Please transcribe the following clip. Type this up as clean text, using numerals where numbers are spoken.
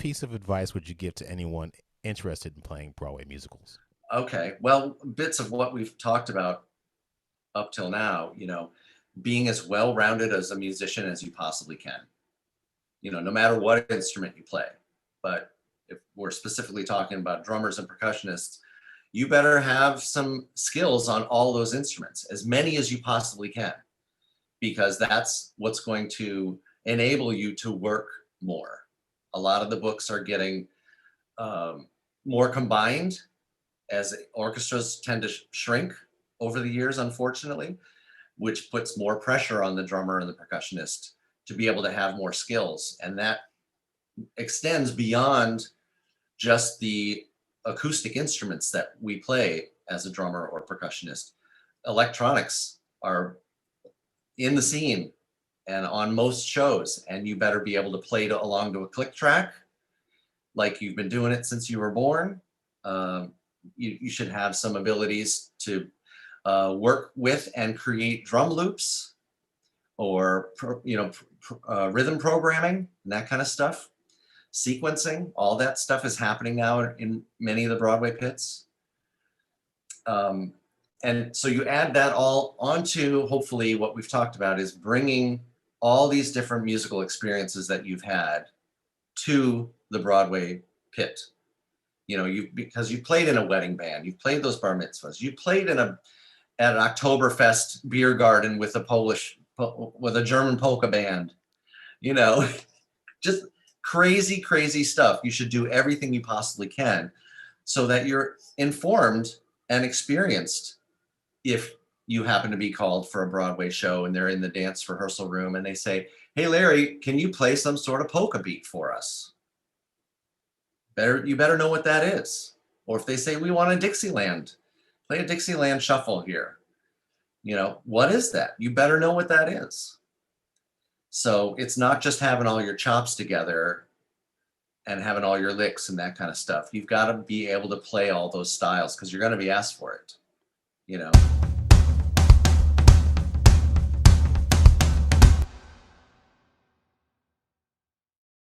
piece of advice would you give to anyone interested in playing Broadway musicals? Okay, well, bits of what we've talked about up till now, being as well-rounded as a musician as you possibly can, no matter what instrument you play. But if we're specifically talking about drummers and percussionists, you better have some skills on all those instruments, as many as you possibly can, because that's what's going to enable you to work more. A lot of the books are getting more combined as orchestras tend to shrink over the years, unfortunately, which puts more pressure on the drummer and the percussionist to be able to have more skills. And that extends beyond just the acoustic instruments that we play as a drummer or percussionist. Electronics are in the scene and on most shows, and you better be able to play along to a click track like you've been doing it since you were born. You should have some abilities to work with and create drum loops or rhythm programming and that kind of stuff. Sequencing, all that stuff is happening now in many of the Broadway pits. And so you add that all onto, hopefully what we've talked about is bringing all these different musical experiences that you've had to the Broadway pit. Because you played in a wedding band, you've played those bar mitzvahs, you played at an Oktoberfest beer garden with a German polka band, just crazy, crazy stuff. You should do everything you possibly can so that you're informed and experienced if you happen to be called for a Broadway show and they're in the dance rehearsal room and they say, "Hey, Larry, can you play some sort of polka beat for us?" You better know what that is. Or if they say, "We want a Dixieland, play a Dixieland shuffle here." What is that? You better know what that is. So it's not just having all your chops together and having all your licks and that kind of stuff. You've got to be able to play all those styles because you're going to be asked for it,